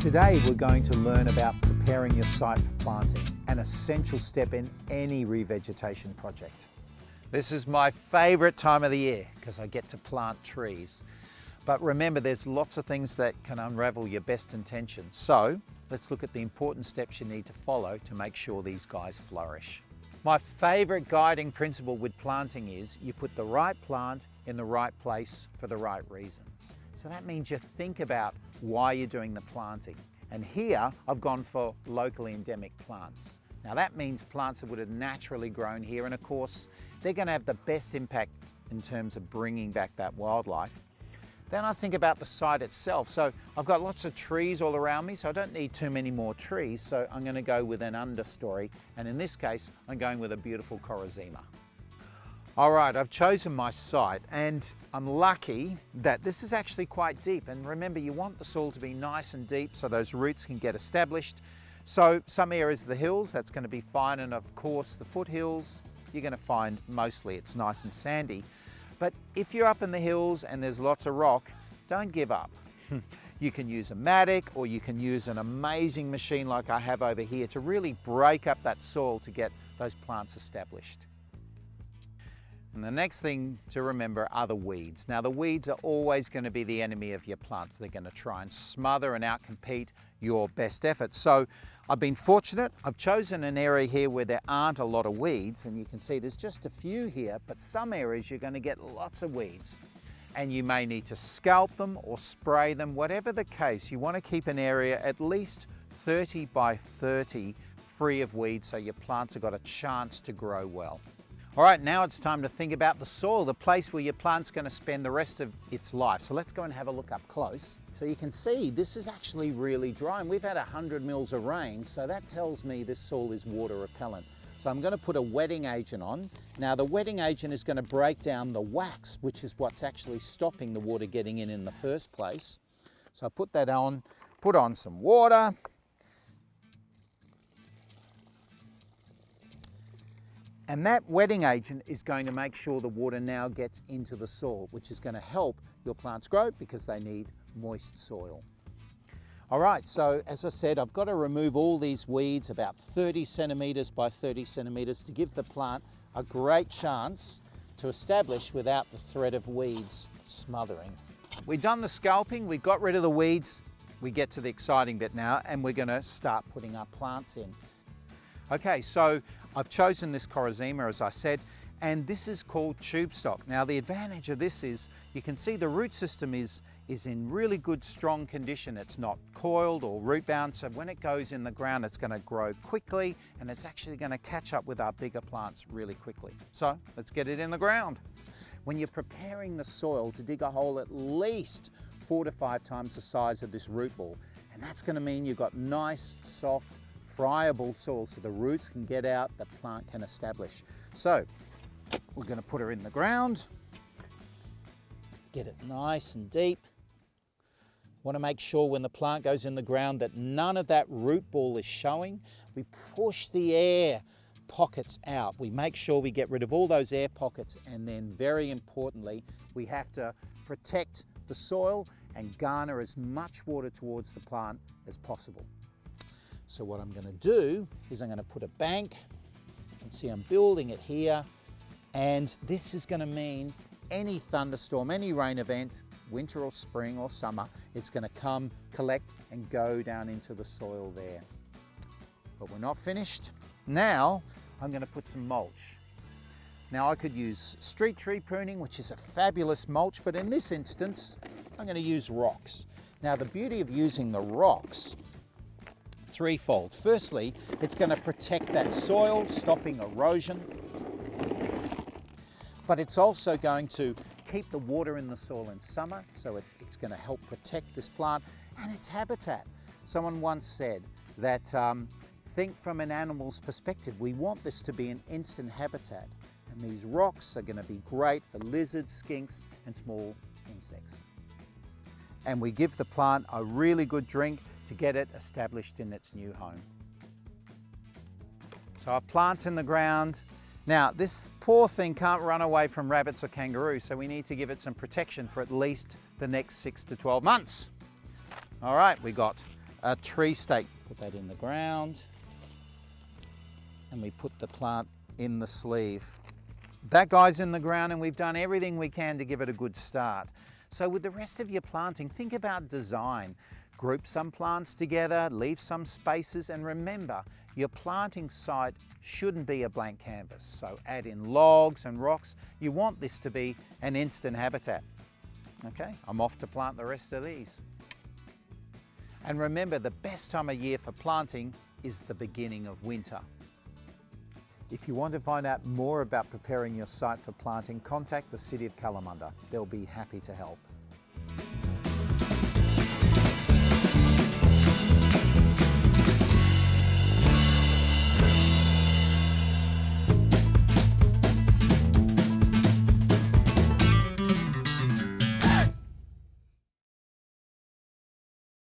Today we're going to learn about preparing your site for planting, an essential step in any revegetation project. This is my favourite time of the year because I get to plant trees. But remember, there's lots of things that can unravel your best intentions. So let's look at the important steps you need to follow to make sure these guys flourish. My favourite guiding principle with planting is you put the right plant in the right place for the right reasons. So that means you think about why you're doing the planting. And here I've gone for locally endemic plants. Now that means plants that would have naturally grown here, and of course they're going to have the best impact in terms of bringing back that wildlife. Then I think about the site itself. So I've got lots of trees all around me, so I don't need too many more trees, so I'm going to go with an understory, and in this case I'm going with a beautiful Corazima. Alright, I've chosen my site, and I'm lucky that this is actually quite deep, and remember, you want the soil to be nice and deep so those roots can get established. So some areas of the hills, that's going to be fine, and of course the foothills, you're going to find mostly it's nice and sandy. But if you're up in the hills and there's lots of rock, don't give up. You can use a mattock, or you can use an amazing machine like I have over here to really break up that soil to get those plants established. And the next thing to remember are the weeds. Now the weeds are always going to be the enemy of your plants. They're going to try and smother and outcompete your best efforts. So I've been fortunate. I've chosen an area here where there aren't a lot of weeds, and you can see there's just a few here, but some areas you're going to get lots of weeds. And you may need to scalp them or spray them. Whatever the case, you want to keep an area at least 30 by 30 free of weeds so your plants have got a chance to grow well. All right, now it's time to think about the soil, the place where your plant's going to spend the rest of its life. So let's go and have a look up close. So you can see this is actually really dry, and we've had 100 mils of rain, so that tells me this soil is water repellent. So I'm going to put a wetting agent on. Now the wetting agent is going to break down the wax, which is what's actually stopping the water getting in the first place. So I put that on, put on some water. And that wetting agent is going to make sure the water now gets into the soil, which is going to help your plants grow because they need moist soil. All right, so as I said, I've got to remove all these weeds about 30 centimetres by 30 centimetres to give the plant a great chance to establish without the threat of weeds smothering. We've done the scalping, we got rid of the weeds. We get to the exciting bit now, and we're going to start putting our plants in. Okay, so I've chosen this Corazima, as I said, and this is called tube stock. Now the advantage of this is you can see the root system is in really good, strong condition. It's not coiled or root bound, so when it goes in the ground it's going to grow quickly, and it's actually going to catch up with our bigger plants really quickly. So let's get it in the ground. When you're preparing the soil, to dig a hole at least 4 to 5 times the size of this root ball, and that's going to mean you've got nice, soft, friable soil so the roots can get out, the plant can establish. So we're going to put her in the ground, get it nice and deep. Want to make sure when the plant goes in the ground that none of that root ball is showing. We push the air pockets out. We make sure we get rid of all those air pockets, and then very importantly, we have to protect the soil and garner as much water towards the plant as possible. So what I'm going to do is I'm going to put a bank. You can see I'm building it here, and this is going to mean any thunderstorm, any rain event, winter or spring or summer, it's going to come, collect and go down into the soil there. But we're not finished. Now I'm going to put some mulch. Now I could use street tree pruning, which is a fabulous mulch, but in this instance I'm going to use rocks. Now the beauty of using the rocks, threefold. Firstly, it's going to protect that soil, stopping erosion, but it's also going to keep the water in the soil in summer, so it's going to help protect this plant and its habitat. Someone once said that think from an animal's perspective. We want this to be an instant habitat, and these rocks are going to be great for lizards, skinks and small insects. And we give the plant a really good drink to get it established in its new home. So our plant's in the ground. Now this poor thing can't run away from rabbits or kangaroos, so we need to give it some protection for at least the next 6 to 12 months. All right, we got a tree stake. Put that in the ground and we put the plant in the sleeve. That guy's in the ground and we've done everything we can to give it a good start. So with the rest of your planting, think about design. Group some plants together, leave some spaces, and remember, your planting site shouldn't be a blank canvas. So add in logs and rocks. You want this to be an instant habitat. Okay, I'm off to plant the rest of these. And remember, the best time of year for planting is the beginning of winter. If you want to find out more about preparing your site for planting, contact the City of Kalamunda. They'll be happy to help.